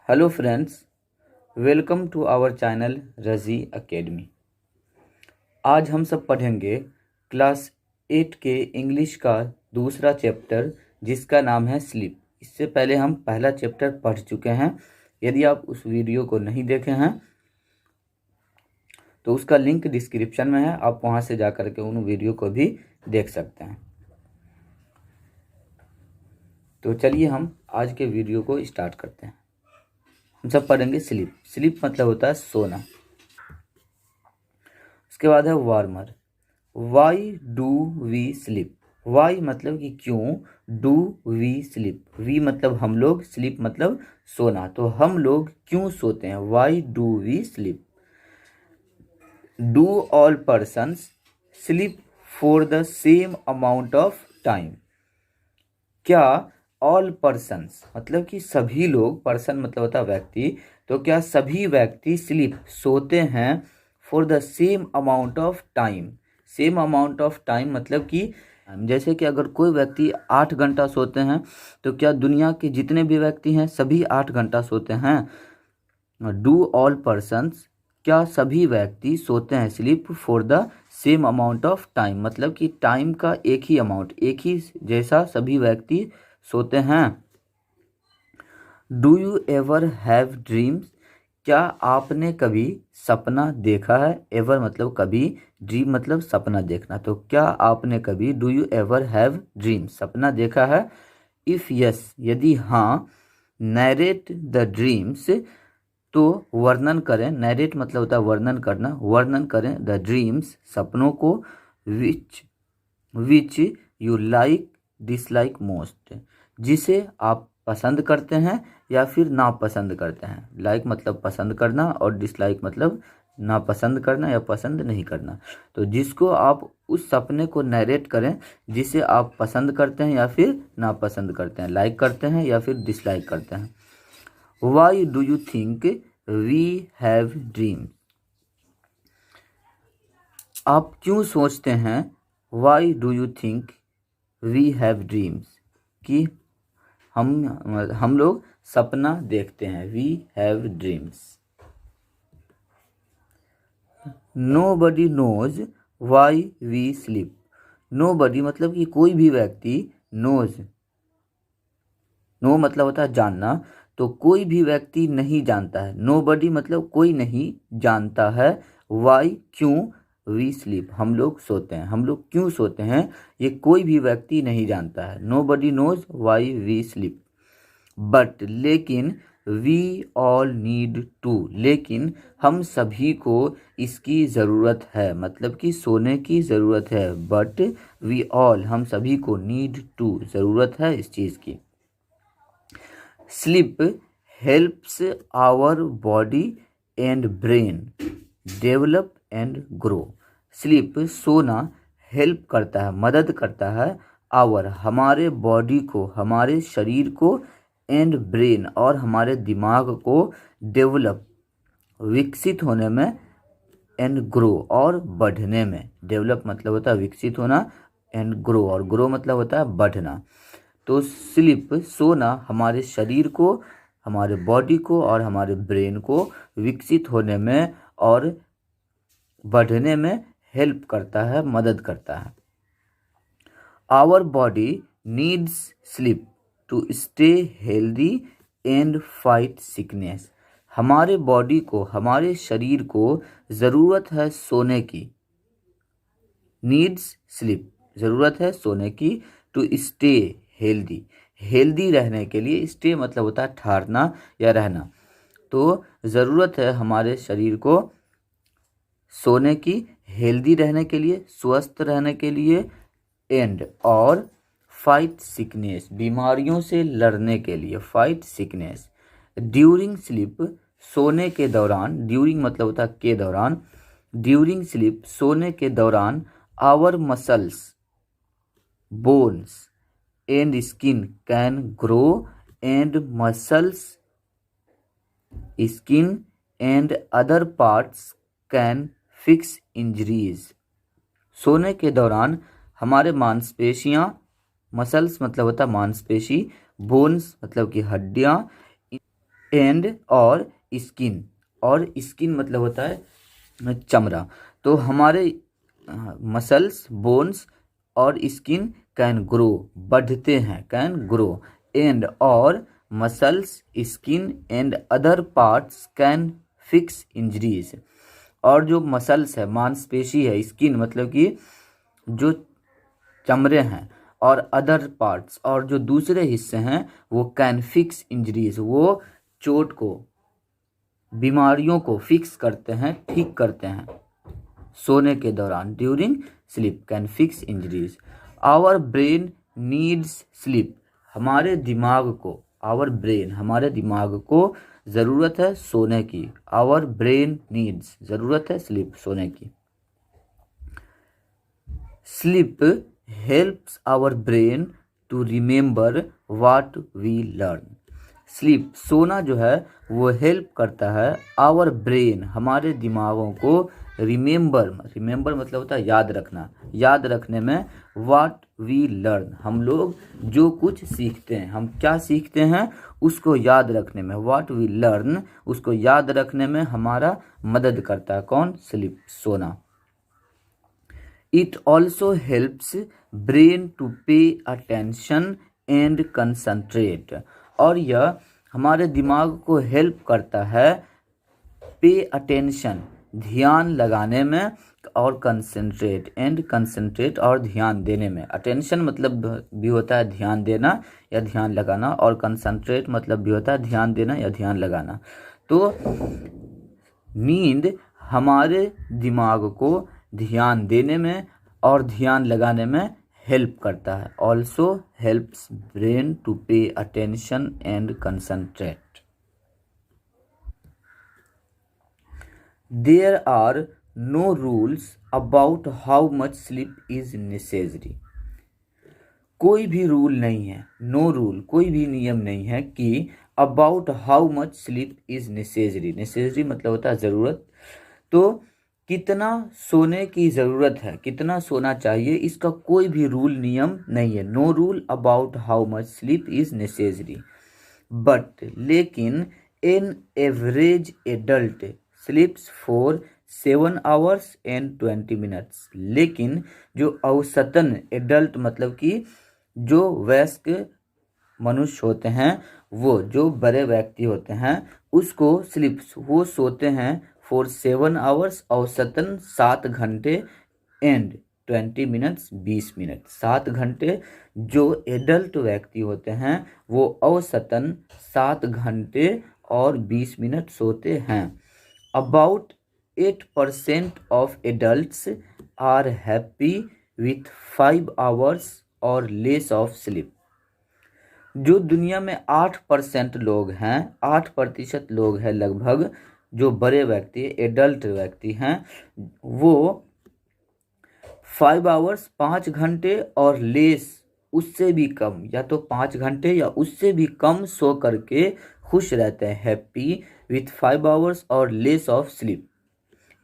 Hello friends, welcome to our channel Razi academy. आज हम सब पढ़ेंगे क्लास 8 के इंग्लिश का दूसरा चैप्टर जिसका नाम है स्लीप। इससे पहले हम पहला चैप्टर पढ़ चुके हैं। यदि आप उस वीडियो को नहीं देखे हैं तो उसका लिंक डिस्क्रिप्शन में है, आप वहां से जा कर के उन वीडियो को भी देख सकते हैं। तो चलिए हम आज के वीडियो को स्टार्ट करते हैं। हम सब पढ़ेंगे स्लीप। स्लीप मतलब होता है सोना। उसके बाद है warmer. Why do we sleep. Why मतलब कि क्यों, डू वी स्लीप, वी मतलब हम लोग, स्लीप मतलब सोना। तो हम लोग क्यों सोते हैं, why do we sleep. Do all persons sleep for the same amount of time. क्या ऑल पर्सन्स मतलब कि सभी लोग, पर्सन मतलब होता है व्यक्ति, तो क्या सभी व्यक्ति स्लीप सोते हैं for the same amount of time. Same amount of time मतलब कि जैसे कि अगर कोई व्यक्ति 8 घंटा सोते हैं तो क्या दुनिया के जितने भी व्यक्ति हैं सभी 8 घंटा सोते हैं। डू ऑल पर्सन्स क्या सभी व्यक्ति सोते हैं sleep for the same amount of time मतलब कि टाइम का एक ही अमाउंट, एक ही जैसा सभी व्यक्ति सोते हैं। Do you ever have dreams. क्या आपने कभी सपना देखा है। एवर मतलब कभी, ड्रीम मतलब सपना देखना। तो क्या आपने कभी, do you ever have dream, सपना देखा है। इफ़ यस यदि हाँ, नैरेट द ड्रीम्स तो वर्णन करें। नैरेट मतलब होता है वर्णन करना, वर्णन करें द ड्रीम्स सपनों को, which you like dislike most, जिसे आप पसंद करते हैं या फिर नापसंद करते हैं। लाइक मतलब पसंद करना और डिसलाइक मतलब नापसंद करना या पसंद नहीं करना। तो जिसको आप उस सपने को नरेट करें जिसे आप पसंद करते हैं या फिर नापसंद करते हैं, लाइक करते हैं या फिर डिसलाइक करते हैं। Why do you think we have dreams? आप क्यों सोचते हैं, Why do you think we have dreams? कि हम लोग सपना देखते हैं। We have dreams. Nobody knows why we sleep. Nobody मतलब कि कोई भी व्यक्ति, knows, नो मतलब होता है जानना, तो कोई भी व्यक्ति नहीं जानता है। नोबडी मतलब कोई नहीं जानता है। वाई क्यों, वी स्लीप हम लोग सोते हैं। हम लोग क्यों सोते हैं ये कोई भी व्यक्ति नहीं जानता है। Nobody knows why we sleep. But लेकिन, वी ऑल नीड टू, लेकिन हम सभी को इसकी ज़रूरत है, मतलब कि सोने की ज़रूरत है। बट वी ऑल हम सभी को, नीड टू ज़रूरत है इस चीज़ की। Sleep helps our body and brain develop and grow. Sleep सोना हेल्प करता है, मदद करता है, आवर हमारे बॉडी को, हमारे शरीर को, एंड ब्रेन और हमारे दिमाग को, डेवलप विकसित होने में, एंड ग्रो और बढ़ने में। डेवलप मतलब होता है विकसित होना, एंड ग्रो और ग्रो मतलब होता है बढ़ना। तो स्लीप सोना हमारे शरीर को, हमारे बॉडी को और हमारे ब्रेन को विकसित होने में और बढ़ने में हेल्प करता है, मदद करता है। Our body needs sleep to stay healthy and fight sickness. हमारे बॉडी को, हमारे शरीर को ज़रूरत है सोने की। नीड्स स्लीप ज़रूरत है सोने की, टू स्टे हेल्दी, हेल्दी रहने के लिए। स्टे मतलब होता है ठहरना या रहना। तो ज़रूरत है हमारे शरीर को सोने की, हेल्दी रहने के लिए, स्वस्थ रहने के लिए, एंड और फाइट सिकनेस बीमारियों से लड़ने के लिए, फाइट सिकनेस। ड्यूरिंग स्लीप सोने के दौरान, ड्यूरिंग मतलब होता है के दौरान, ड्यूरिंग स्लीप सोने के दौरान, our muscles, bones and skin can grow and muscles, skin and other parts can fix injuries. सोने के दौरान हमारे मांसपेशियां, मसल्स मतलब होता है मांसपेशी, बोन्स मतलब कि हड्डियां, एंड और स्किन, और स्किन मतलब होता है चमड़ा। तो हमारे मसल्स, बोन्स और स्किन कैन ग्रो, बढ़ते हैं, कैन ग्रो, एंड और muscles, skin and other parts can fix injuries. और जो मसल्स है, मांसपेशी है, स्किन मतलब कि जो चमड़े हैं, और अदर पार्ट्स और जो दूसरे हिस्से हैं वो कैन फिक्स इंजरीज, वो चोट को, बीमारियों को फिक्स करते हैं, ठीक करते हैं सोने के दौरान। During sleep can fix injuries. Our brain needs sleep, हमारे दिमाग को, आवर ब्रेन हमारे दिमाग को ज़रूरत है सोने की। आवर ब्रेन नीड्स, ज़रूरत है स्लीप, सोने की। Sleep helps our brain to remember what we learn. Sleep, सोना जो है वो हेल्प करता है आवर ब्रेन, हमारे दिमागों को, रिमेंबर, रिमेंबर मतलब होता है याद रखना, याद रखने में, वाट वी लर्न, हम लोग जो कुछ सीखते हैं, हम क्या सीखते हैं उसको याद रखने में, वाट वी लर्न, उसको याद रखने में हमारा मदद करता है कौन? स्लीप, सोना। It also helps brain to pay attention and concentrate, और यह हमारे दिमाग को हेल्प करता है पे अटेंशन, ध्यान लगाने में, और कंसंट्रेट, एंड कंसंट्रेट और ध्यान देने में। अटेंशन मतलब भी होता है ध्यान देना या ध्यान लगाना, और कंसंट्रेट मतलब भी होता है ध्यान देना या ध्यान लगाना। तो नींद हमारे दिमाग को ध्यान देने में और ध्यान लगाने में हेल्प करता है। Also helps brain to pay attention and concentrate. There are no rules about how much sleep is necessary. कोई भी रूल नहीं है, नो रूल, कोई भी नियम नहीं है कि about how much sleep is necessary. Necessary मतलब होता है ज़रूरत। तो कितना सोने की ज़रूरत है, कितना सोना चाहिए, इसका कोई भी रूल नियम नहीं है। No rule about how much sleep is necessary, but लेकिन an average adult sleeps for 7 hours and 20 minutes. लेकिन जो औसतन एडल्ट मतलब कि जो वयस्क मनुष्य होते हैं, वो जो बड़े व्यक्ति होते हैं, उसको स्लीप्स, वो सोते हैं फॉर 7 आवर्स, औसतन 7 घंटे, एंड 20 मिनट्स, 20 मिनट, 7 घंटे। जो एडल्ट व्यक्ति होते हैं वो औसतन 7 घंटे और 20 मिनट सोते हैं। About 8% of adults are happy with 5 hours और लेस ऑफ स्लीप। जो दुनिया में 8% लोग हैं, 8% लोग हैं लगभग, जो बड़े व्यक्ति, एडल्ट व्यक्ति हैं, वो 5 आवर्स, 5 घंटे और लेस, उससे भी कम, या तो 5 घंटे या उससे भी कम सो करके खुश रहते हैं। हैप्पी विथ 5 आवर्स और लेस ऑफ स्लीप।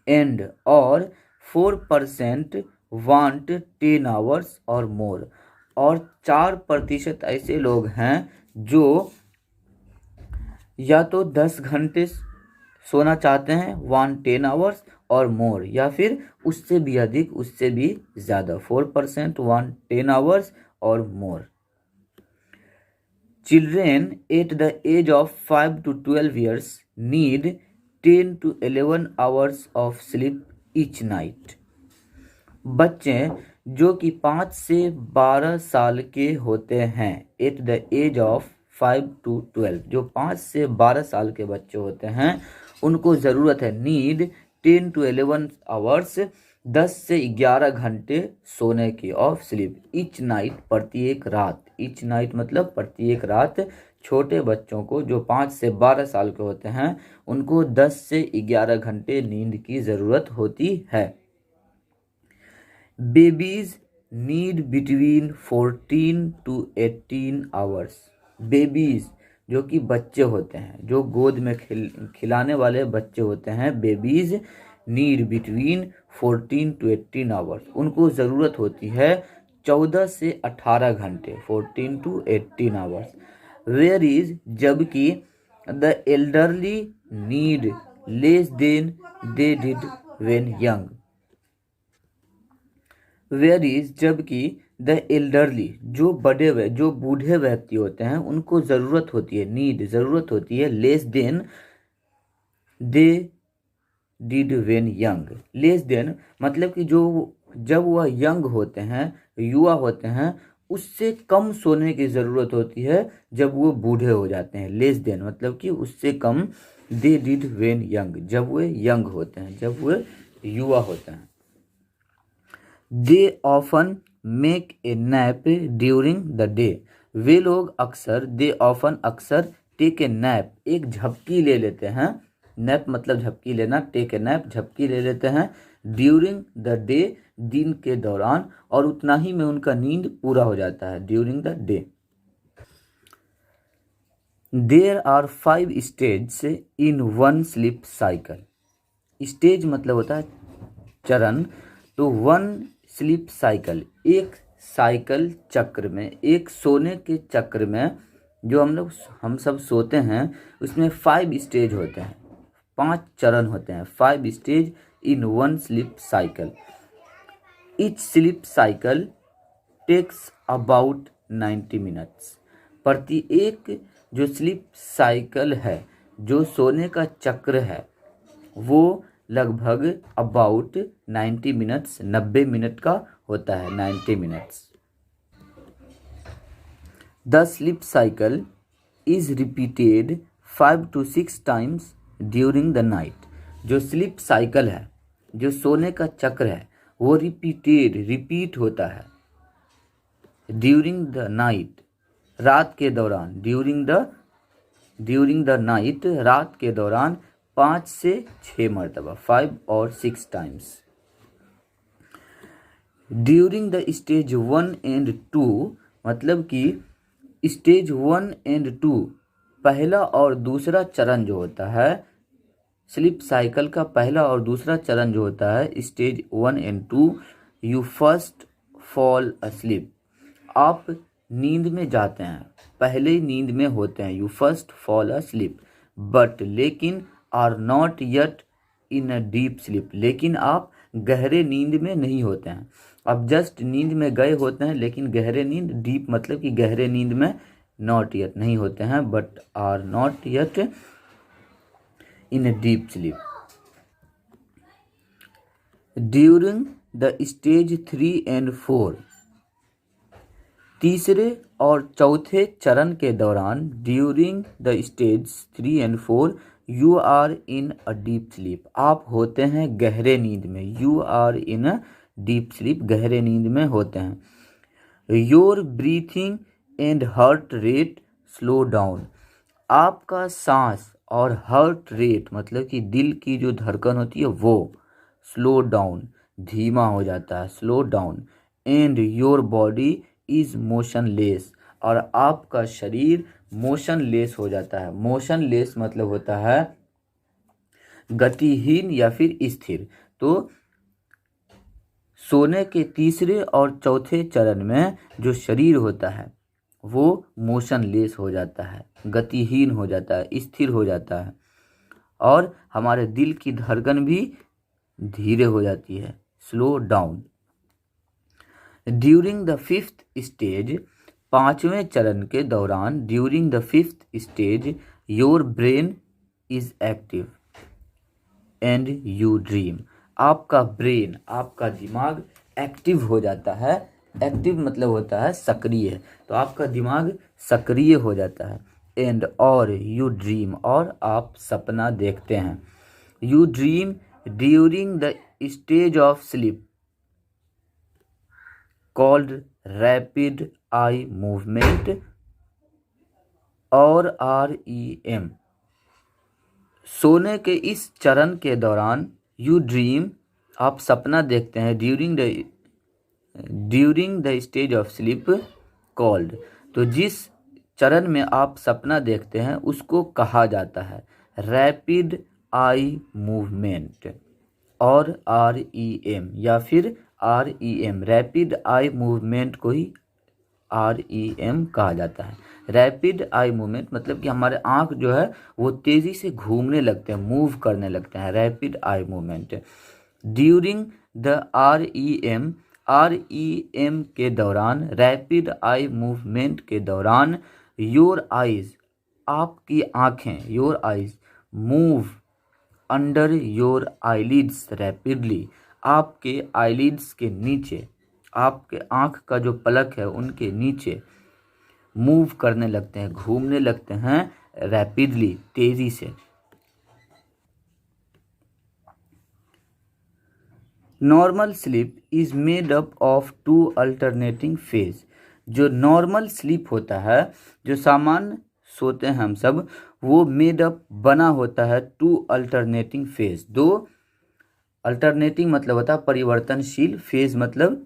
एंड और 4% वांट 10 आवर्स और मोर। और 4% ऐसे लोग हैं जो या तो 10 घंटे सोना चाहते हैं, 10 आवर्स और मोर, या फिर उससे भी अधिक, उससे भी ज़्यादा। 4% 10 आवर्स और more. Children at the age of 5 to 12 years need 10 to 11 hours of sleep each night। बच्चे जो कि 5 से 12 साल के होते हैं, at the age of 5 to 12, जो 5 से 12 साल के बच्चे होते हैं, उनको ज़रूरत है, नीड 10 to 11 आवर्स, 10 से 11 घंटे सोने की, ऑफ स्लीप, ईच नाइट, प्रत्येक रात। ईच नाइट मतलब प्रत्येक रात। छोटे बच्चों को जो 5 से 12 साल के होते हैं, उनको 10 से 11 घंटे नींद की ज़रूरत होती है। Babies need between 14 to 18 hours. Babies जो कि बच्चे होते हैं, जो गोद में खिलाने वाले बच्चे होते हैं, babies need between 14 to 18 hours, उनको ज़रूरत होती है 14 से 18 घंटे, 14 to 18 आवर्स। वेयर इज, जबकि the elderly need less than they did when young. Where is, जबकि द एल्डरली जो जो बूढ़े व्यक्ति होते हैं उनको ज़रूरत होती है, नीड ज़रूरत होती है, less than they did when young. Less than मतलब कि जो जब वह यंग होते हैं, युवा होते हैं, उससे कम सोने की ज़रूरत होती है जब वो बूढ़े हो जाते हैं। लेस देन मतलब कि उससे कम, दे डिड व्हेन यंग जब वे यंग होते हैं, जब वे युवा होते हैं। They often make a nap during the day. वे लोग अक्सर, दे ऑफन अक्सर, टेक ए नैप एक झपकी ले लेते हैं। नैप मतलब झपकी लेना, टेक ए नैप झपकी ले लेते हैं। ड्यूरिंग द डे दिन के दौरान, और उतना ही में उनका नींद पूरा हो जाता है, during the day. There are 5 stage in one sleep cycle. Stage मतलब होता है चरण, तो वन स्लीप साइकिल एक साइकिल चक्र में, एक सोने के चक्र में जो हम सब सोते हैं उसमें 5 स्टेज होते हैं, 5 चरण होते हैं। 5 stage in one sleep cycle. Each sleep cycle takes about 90 minutes. प्रत्येक जो स्लीप साइकिल है, जो सोने का चक्र है, वो लगभग अबाउट 90 मिनट्स, 90 मिनट का होता है, 90 minutes. The sleep cycle is repeated 5 to 6 times during the night. जो स्लीप साइकिल है, जो सोने का चक्र है, वो रिपीट होता है ड्यूरिंग द नाइट, रात के दौरान। ड्यूरिंग द नाइट रात के दौरान 5 से 6 मरतबा, 5 और 6 times. During the stage 1 and 2 मतलब कि स्टेज 1 and 2 पहला और दूसरा चरण जो होता है, स्लीप साइकिल का पहला और दूसरा चरण जो होता है, stage 1 and 2, you first fall asleep. आप नींद में जाते हैं, पहले नींद में होते हैं, you first fall asleep, but लेकिन are not yet in a deep sleep, लेकिन आप गहरे नींद में नहीं होते हैं। आप जस्ट नींद में गए होते हैं, लेकिन गहरे नींद, डीप मतलब कि गहरे नींद में, नॉट येट नहीं होते हैं, but are not yet in a deep sleep. During the stage 3 and 4 तीसरे और चौथे चरण के दौरान, during the stage 3 and 4 you are in a deep sleep, आप होते हैं गहरे नींद में, you are in a deep sleep, गहरे नींद में होते हैं। Your breathing and heart rate slow down, आपका सांस और हार्ट रेट मतलब कि दिल की जो धड़कन होती है वो स्लो डाउन, धीमा हो जाता है, slow down. And your body is motionless, और आपका शरीर मोशनलेस हो जाता है। मोशनलेस मतलब होता है गतिहीन या फिर स्थिर। तो सोने के तीसरे और चौथे चरण में जो शरीर होता है वो मोशनलेस हो जाता है, गतिहीन हो जाता है, स्थिर हो जाता है, और हमारे दिल की धड़कन भी धीरे हो जाती है, slow down. During the 5th stage, 5वें चरण के दौरान, during the 5th stage your brain is active and you dream, आपका ब्रेन, आपका दिमाग एक्टिव हो जाता है। एक्टिव मतलब होता है सक्रिय, तो आपका दिमाग सक्रिय हो जाता है। एंड और यू ड्रीम, और आप सपना देखते हैं। You dream during the stage of sleep called rapid eye movement और REM। सोने के इस चरण के दौरान यू ड्रीम, आप सपना देखते हैं, during the stage of sleep called, तो जिस चरण में आप सपना देखते हैं उसको कहा जाता है रैपिड आई मूवमेंट और REM, या फिर REM, रैपिड आई मूवमेंट को ही REM कहा जाता है। रैपिड आई मूवमेंट मतलब कि हमारे आँख जो है वो तेज़ी से घूमने लगते हैं, मूव करने लगते हैं, rapid eye movement. During the REM के दौरान, रैपिड आई मूवमेंट के दौरान, योर आइज आपकी आँखें, your eyes move under your eyelids rapidly आपके आईलिड्स के नीचे, आपके आँख का जो पलक है उनके नीचे मूव करने लगते हैं, घूमने लगते हैं रैपिडली, तेज़ी से। Normal sleep is made up of 2 alternating phase. जो नॉर्मल स्लीप होता है, जो सामान्य सोते हैं हम सब, वो मेड अप बना होता है 2 अल्टरनेटिंग फेज। 2 अल्टरनेटिंग मतलब होता है परिवर्तनशील, फेज मतलब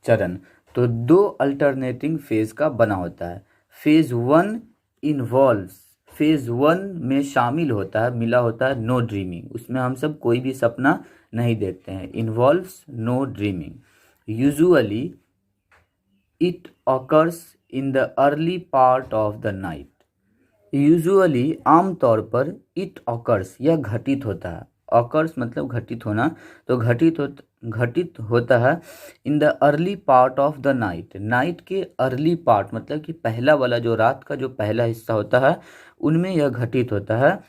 चरण। तो 2 अल्टरनेटिंग फेज का बना होता है। फेज 1 इन्वॉल्व्स, फेज 1 में शामिल होता है, मिला होता है नो ड्रीमिंग, उसमें हम सब कोई भी सपना नहीं देखते हैं। Involves no dreaming. Usually it occurs in the early part of the night. Usually आमतौर पर, इट ऑकर्स यह घटित होता है, ऑकर्स मतलब घटित होना, तो घटित होता है इन the early part of the night, night के अर्ली पार्ट मतलब कि पहला वाला जो रात का जो पहला हिस्सा होता है उनमें यह घटित होता है।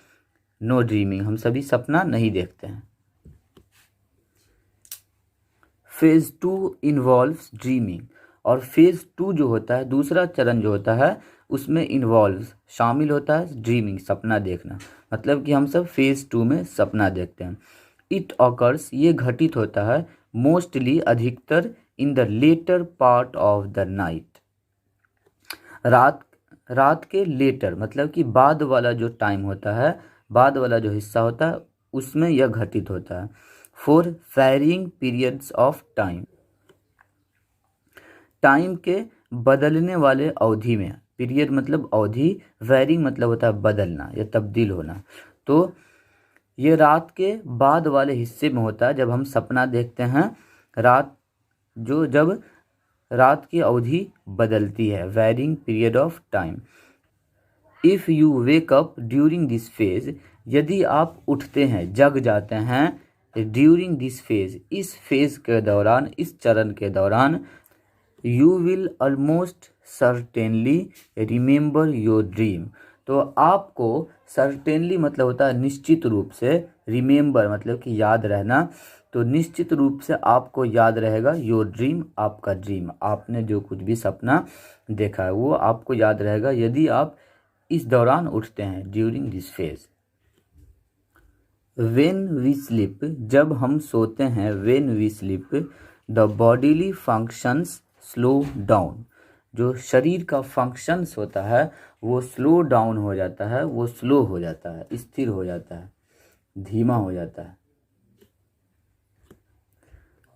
नो ड्रीमिंग हम सभी सपना नहीं देखते हैं। फेज 2 इन्वॉल्व्स ड्रीमिंग, और फेज 2 जो होता है, दूसरा चरण जो होता है, उसमें इन्वॉल्व्स शामिल होता है ड्रीमिंग, सपना देखना, मतलब कि हम सब फेज 2 में सपना देखते हैं। इट ऑकर्स ये घटित होता है मोस्टली अधिकतर in the later part of the night, रात के लेटर मतलब कि बाद वाला जो टाइम होता है, बाद वाला जो हिस्सा होता है उसमें यह घटित होता है। For varying periods of time, time के बदलने वाले अवधि में, पीरियड मतलब अवधि, वैरिंग मतलब होता है बदलना या तब्दील होना। तो ये रात के बाद वाले हिस्से में होता है जब हम सपना देखते हैं, जब रात की अवधि बदलती है, varying period of time. If you wake up during this phase, यदि आप उठते हैं, जग जाते हैं ड्यूरिंग दिस फेज, इस फेज के दौरान, इस चरण के दौरान, you will almost certainly remember your dream, तो आपको सर्टेनली मतलब होता है निश्चित रूप से, रिमेंबर मतलब कि याद रहना, तो निश्चित रूप से आपको याद रहेगा योर ड्रीम, आपका ड्रीम, आपने जो कुछ भी सपना देखा है वो आपको याद रहेगा यदि आप इस दौरान उठते हैं, during this phase. When we sleep, जब हम सोते हैं, when we sleep the bodily functions slow down, जो शरीर का फंक्शंस होता है वो स्लो डाउन हो जाता है, वो स्लो हो जाता है, स्थिर हो जाता है, धीमा हो जाता है।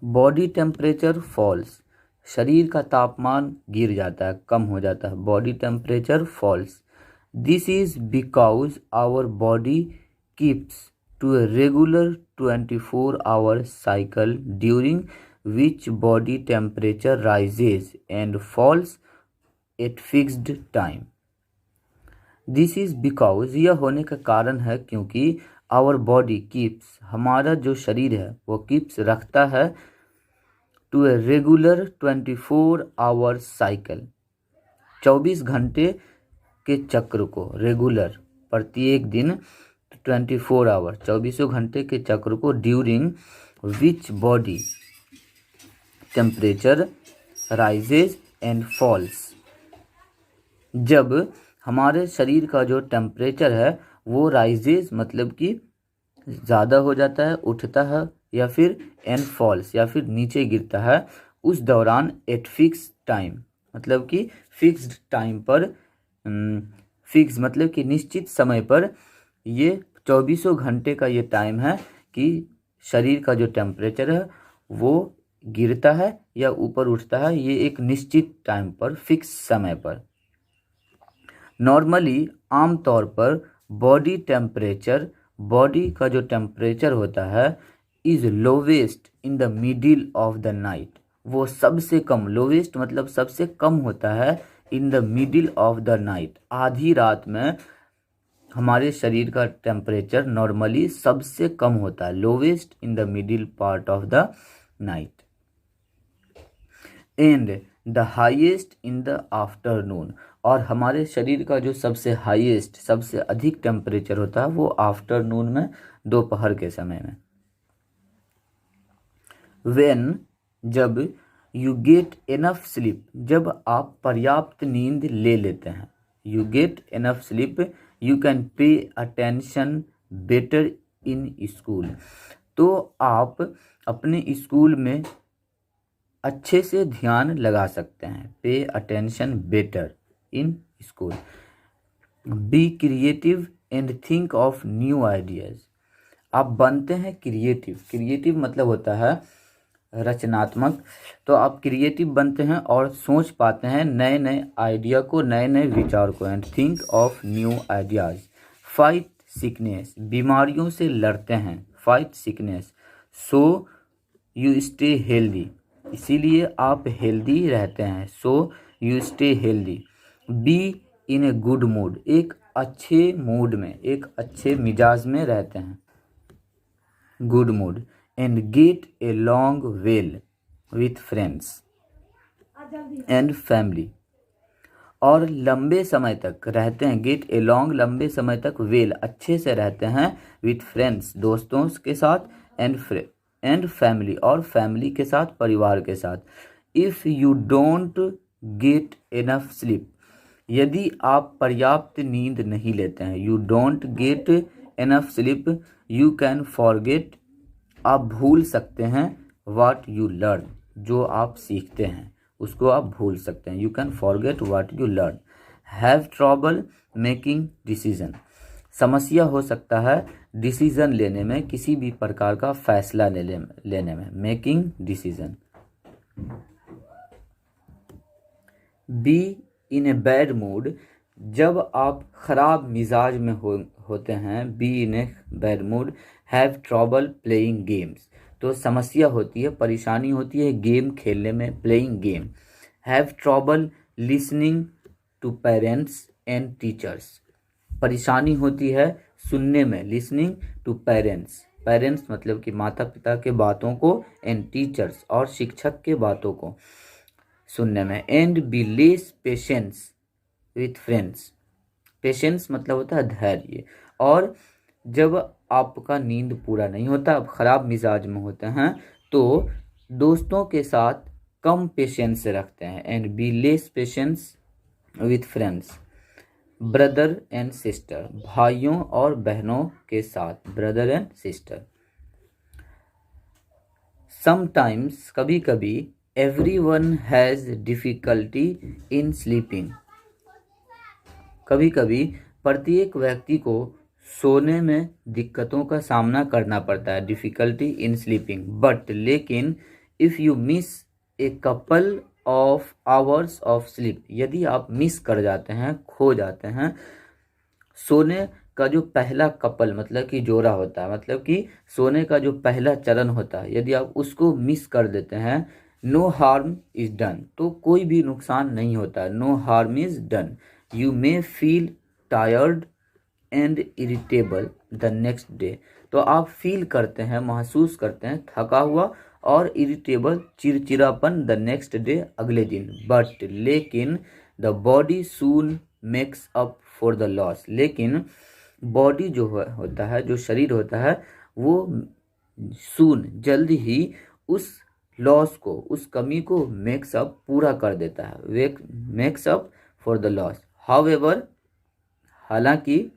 बॉडी टेम्परेचर फॉल्स, शरीर का तापमान गिर जाता है, कम हो जाता है, body temperature falls. This is because our body keeps to a regular 24-hour cycle during which body temperature rises and falls at fixed time. This is because, यह होने का कारण है क्योंकि our body keeps, हमारा जो शरीर है वो keeps रखता है to a regular 24-hour cycle, 24 घंटे के चक्र को, रेगुलर प्रत्येक दिन, 24 आवर 24 घंटे के चक्र को, during which body temperature rises and falls, जब हमारे शरीर का जो टेम्परेचर है वो राइजेज मतलब कि ज़्यादा हो जाता है, उठता है, या फिर एंड फॉल्स या फिर नीचे गिरता है, उस दौरान एट फिक्स टाइम मतलब कि फिक्स्ड टाइम पर, फिक्स मतलब कि निश्चित समय पर, ये 24 घंटे का ये टाइम है कि शरीर का जो टेम्परेचर है वो गिरता है या ऊपर उठता है, ये एक निश्चित टाइम पर, फिक्स समय पर। नॉर्मली आमतौर पर बॉडी टेम्परेचर, बॉडी का जो टेम्परेचर होता है, is lowest in the middle of the night, वो सबसे कम, लोवेस्ट मतलब सबसे कम होता है इन the middle of the night, आधी रात में हमारे शरीर का टेम्परेचर नॉर्मली सबसे कम होता है, lowest in the middle part of the night, and the highest in the afternoon, और हमारे शरीर का जो सबसे हाईएस्ट, सबसे अधिक टेम्परेचर होता है वो आफ्टरनून में, दोपहर के समय में। व्हेन, जब, यू गेट इनफ स्लीप, जब आप पर्याप्त नींद ले लेते हैं, you get enough sleep, you can pay attention better in school, तो आप अपने स्कूल में अच्छे से ध्यान लगा सकते हैं, pay attention better in school. Be creative and think of new ideas, आप बनते हैं क्रिएटिव, क्रिएटिव मतलब होता है रचनात्मक, तो आप क्रिएटिव बनते हैं और सोच पाते हैं नए नए आइडिया को, नए नए विचार को, and think of new ideas. Fight sickness, बीमारियों से लड़ते हैं, fight sickness, so you stay healthy, इसीलिए आप हेल्दी रहते हैं, so you stay healthy. Be in a good mood, एक अच्छे मूड में, एक अच्छे मिजाज में रहते हैं, good mood, and gate a long well with friends and family, और लंबे समय तक रहते हैं, गेट ए लॉन्ग लंबे समय तक, वेल अच्छे से रहते हैं, विथ फ्रेंड्स दोस्तों के साथ, एंड फैमिली और फैमिली के साथ, परिवार के साथ। If you don't get enough sleep, यदि आप पर्याप्त नींद नहीं लेते हैं, you don't get enough sleep, you can forget, आप भूल सकते हैं, व्हाट यू लर्न, जो आप सीखते हैं उसको आप भूल सकते हैं, you can forget what you learn. Have trouble making decision, समस्या हो सकता है डिसीजन लेने में, किसी भी प्रकार का फैसला लेने में, making decision. Be in a bad mood, जब आप खराब मिजाज में होते हैं, be in a bad mood, have trouble playing games, तो समस्या होती है, परेशानी होती है गेम खेलने में, playing game. Have trouble listening to parents and teachers, परेशानी होती है सुनने में, लिसनिंग टू पेरेंट्स, पेरेंट्स मतलब कि माता पिता के बातों को, एंड टीचर्स और शिक्षक के बातों को सुनने में। And be less patience with friends, patience मतलब होता है धैर्य, और जब आपका नींद पूरा नहीं होता, आप ख़राब मिजाज में होते हैं, तो दोस्तों के साथ कम पेशेंस रखते हैं, and be less patience with friends. Brother and sister, भाइयों और बहनों के साथ, ब्रदर एंड सिस्टर। समटाइम्स, कभी कभी, everyone has difficulty in sleeping, कभी कभी प्रत्येक व्यक्ति को सोने में दिक्कतों का सामना करना पड़ता है, डिफ़िकल्टी इन स्लीपिंग, बट लेकिन if you miss a couple of hours of sleep, यदि आप मिस कर जाते हैं, खो जाते हैं, सोने का जो पहला कपल मतलब कि जोड़ा होता है, मतलब कि सोने का जो पहला चरण होता है, यदि आप उसको मिस कर देते हैं, नो हार्म इज़ डन, तो कोई भी नुकसान नहीं होता है, no harm is done. You may feel tired and irritable the next day, तो आप फील करते हैं, महसूस करते हैं थका हुआ और इरिटेबल, चिड़चिड़ापन, द नेक्स्ट डे अगले दिन, बट लेकिन the body soon makes up for the loss, लेकिन बॉडी जो होता है, जो शरीर होता है, वो सून जल्द ही उस लॉस को, उस कमी को मेक्स अप पूरा कर देता है, makes up for the loss. However, हालांकि,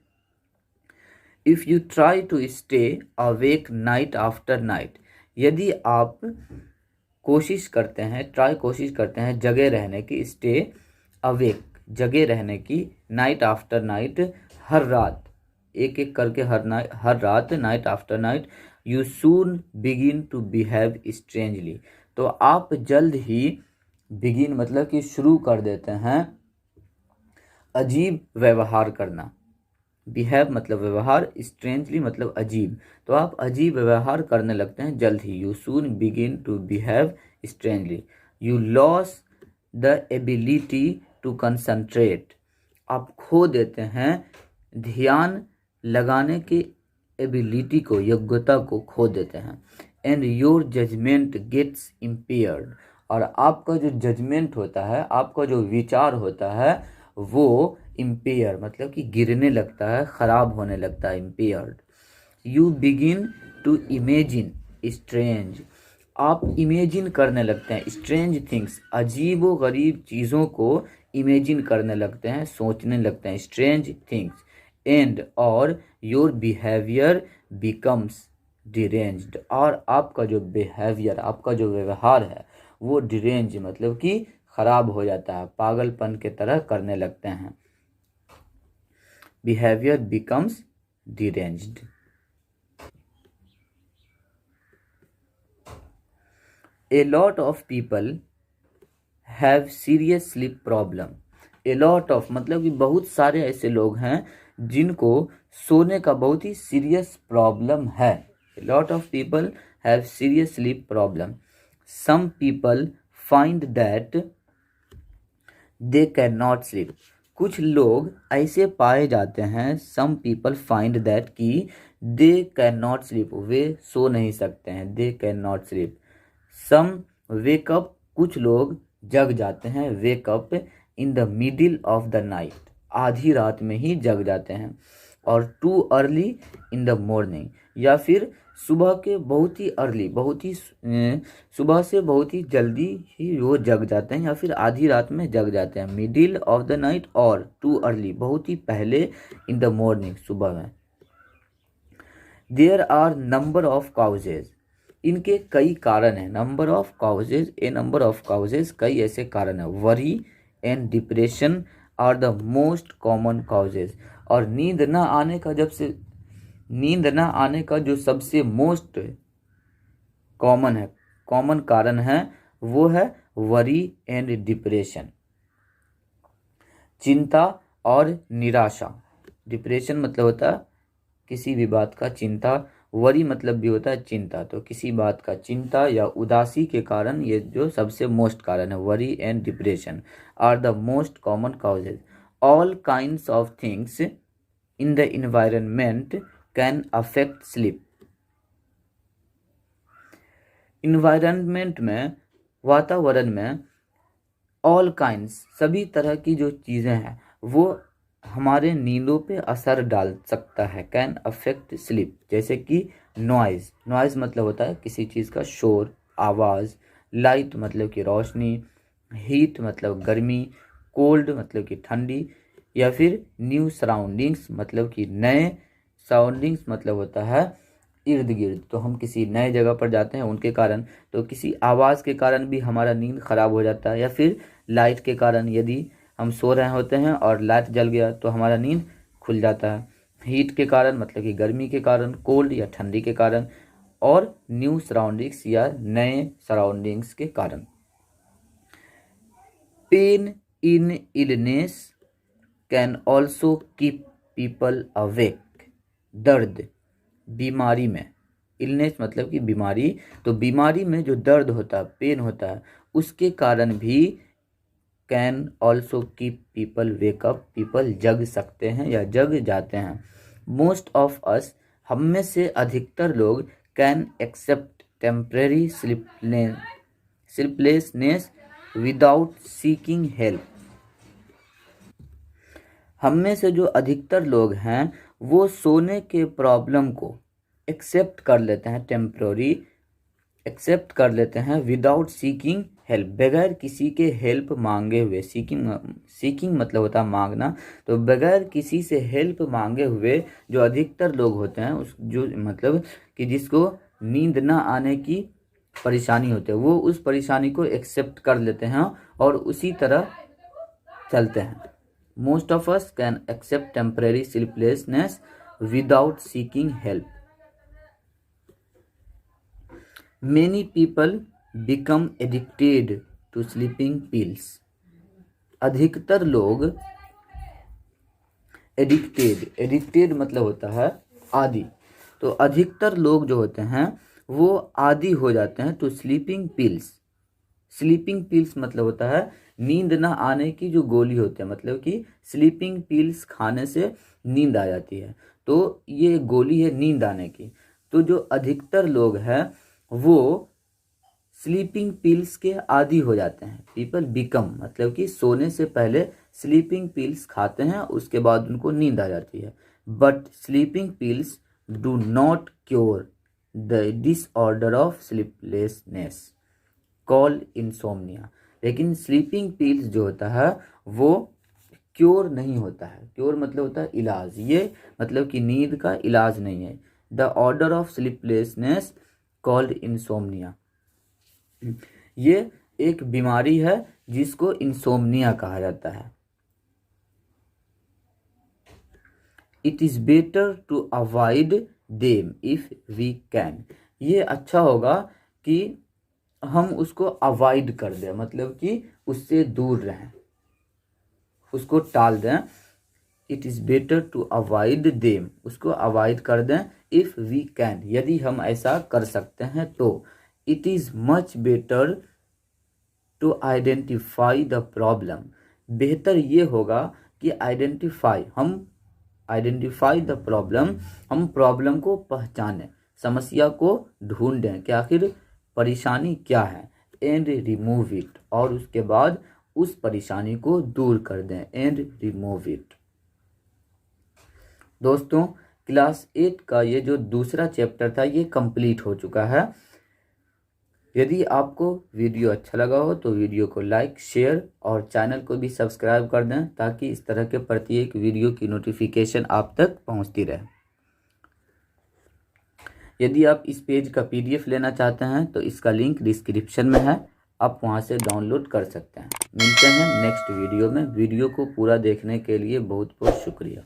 if you try to stay awake night after night, यदि आप कोशिश करते हैं, कोशिश करते हैं जगे रहने की, स्टे अवेक जगे रहने की, नाइट आफ्टर नाइट हर रात, एक एक करके हर रात, night after night, you soon begin to behave strangely, तो आप जल्द ही, बिगिन मतलब कि शुरू कर देते हैं, अजीब व्यवहार करना, बिहेव मतलब व्यवहार, स्ट्रेंजली मतलब अजीब, तो आप अजीब व्यवहार करने लगते हैं जल्द ही, you soon begin to behave strangely. You lose the ability to concentrate, आप खो देते हैं ध्यान लगाने के एबिलिटी को, योग्यता को खो देते हैं। And your judgement gets impaired, और आपका जो जजमेंट होता है, आपका जो विचार होता है वो इम्पेयर मतलब कि गिरने लगता है, ख़राब होने लगता है, impaired. You begin to imagine strange, आप इमेजिन करने लगते हैं स्ट्रेंज थिंग्स, अजीब व गरीब चीज़ों को इमेजिन करने लगते हैं, सोचने लगते हैं, स्ट्रेंज थिंग्स। एंड और योर बिहेवियर बिकम्स डिरेंज्ड, और आपका जो बिहेवियर, आपका जो व्यवहार है वो डिरेंज मतलब कि खराब हो जाता है, पागलपन के तरह करने लगते हैं। Behaviour becomes deranged. A lot of people have serious sleep problem. A lot of मतलब कि बहुत सारे ऐसे लोग हैं जिनको सोने का बहुत ही सीरियस प्रॉब्लम है। A lot of people have serious sleep problem. Some people find that they cannot sleep. कुछ लोग ऐसे पाए जाते हैं, some people find that कि they cannot sleep, वे सो नहीं सकते हैं, they cannot sleep. Some wake up, कुछ लोग जग जाते हैं, wake up in the middle of the night, आधी रात में ही जग जाते हैं। और too early in the morning, या फिर सुबह के बहुत ही अर्ली, बहुत ही सुबह से बहुत ही जल्दी ही वो जग जाते हैं, या फिर आधी रात में जग जाते हैं। मिडिल ऑफ द नाइट और टू अर्ली, बहुत ही पहले, इन द मॉर्निंग, सुबह में। There are number of causes, इनके कई कारण हैं। Number of causes, a number of causes, कई ऐसे कारण हैं। Worry and depression are the most common causes, और नींद न आने का जो सबसे मोस्ट कॉमन कारण है वो है वरी एंड डिप्रेशन, चिंता और निराशा। डिप्रेशन मतलब होता है किसी भी बात का चिंता, वरी मतलब भी होता है चिंता, तो किसी बात का चिंता या उदासी के कारण, ये जो सबसे मोस्ट कारण है। Worry and depression are the most common causes. All kinds of things in the environment can affect sleep. Environment में, वातावरण में, ऑल काइंड्स, सभी तरह की जो चीज़ें हैं वो हमारे नींदों पे असर डाल सकता है। कैन अफेक्ट स्लीप, जैसे कि नॉइज़, नॉइज़ मतलब होता है किसी चीज़ का शोर, आवाज़। लाइट मतलब कि रोशनी। हीट मतलब गर्मी। कोल्ड मतलब कि ठंडी। या फिर न्यू सराउंडिंग्स मतलब कि नए। सराउंडिंग्स मतलब होता है इर्द गिर्द, तो हम किसी नए जगह पर जाते हैं उनके कारण, तो किसी आवाज़ के कारण भी हमारा नींद ख़राब हो जाता है। या फिर लाइट के कारण, यदि हम सो रहे होते हैं और लाइट जल गया तो हमारा नींद खुल जाता है। हीट के कारण मतलब कि गर्मी के कारण, कोल्ड या ठंडी के कारण, और न्यू सराउंडिंग्स या नए सराउंडिंग्स के कारण। Pain in illness can also keep people awake. दर्द बीमारी में, इलनेस मतलब कि बीमारी, तो बीमारी में जो दर्द होता है, पेन होता है, उसके कारण भी can also keep people wake up, people जग सकते हैं या जग जाते हैं। मोस्ट ऑफ अस, हम में से अधिकतर लोग, can accept temporary sleeplessness without seeking help. हम में से जो अधिकतर लोग हैं वो सोने के प्रॉब्लम को एक्सेप्ट कर लेते हैं, टेम्पररी एक्सेप्ट कर लेते हैं, विदाउट सीकिंग हेल्प, बगैर किसी के हेल्प मांगे हुए। सीकिंग मतलब होता है मांगना, तो बगैर किसी से हेल्प मांगे हुए जो अधिकतर लोग होते हैं, उस जो मतलब कि जिसको नींद ना आने की परेशानी होती है, वो उस परेशानी को एक्सेप्ट कर लेते हैं और उसी तरह चलते हैं। Most of us can accept temporary sleeplessness without seeking help. Many people become addicted to sleeping pills. अधिकतर लोग एडिक्टेड मतलब होता है आदी, तो अधिकतर लोग जो होते हैं वो आदी हो जाते हैं to sleeping pills, sleeping pills मतलब होता है नींद ना आने की जो गोली होती है, मतलब कि स्लीपिंग पिल्स खाने से नींद आ जाती है, तो ये गोली है नींद आने की। तो जो अधिकतर लोग हैं वो स्लीपिंग पिल्स के आदी हो जाते हैं। पीपल बिकम मतलब कि सोने से पहले स्लीपिंग पिल्स खाते हैं, उसके बाद उनको नींद आ जाती है। But sleeping pills do not cure the disorder of sleeplessness called insomnia. लेकिन स्लीपिंग पिल्स जो होता है वो क्योर नहीं होता है। क्योर मतलब होता है इलाज, ये मतलब कि नींद का इलाज नहीं है। The order of sleeplessness called insomnia, ये एक बीमारी है जिसको इंसोम्निया कहा जाता है। It is better to avoid them if we can. ये अच्छा होगा कि हम उसको अवॉइड कर दें, मतलब कि उससे दूर रहें, उसको टाल दें। It is better to avoid them, उसको अवॉइड कर दें। इफ़ वी कैन, यदि हम ऐसा कर सकते हैं तो। It is much better to identify the problem, बेहतर ये होगा कि आइडेंटिफाई द प्रॉब्लम, हम प्रॉब्लम को पहचानें, समस्या को ढूंढें कि आखिर परेशानी क्या है। एंड रिमूव इट, और उसके बाद उस परेशानी को दूर कर दें। And remove it. दोस्तों क्लास 8 का ये जो दूसरा चैप्टर था ये कंप्लीट हो चुका है। यदि आपको वीडियो अच्छा लगा हो तो वीडियो को लाइक, शेयर और चैनल को भी सब्सक्राइब कर दें, ताकि इस तरह के प्रत्येक वीडियो की नोटिफिकेशन आप तक पहुंचती रहे। यदि आप इस पेज का PDF लेना चाहते हैं तो इसका लिंक डिस्क्रिप्शन में है, आप वहां से डाउनलोड कर सकते हैं। मिलते हैं नेक्स्ट वीडियो में। वीडियो को पूरा देखने के लिए बहुत बहुत शुक्रिया।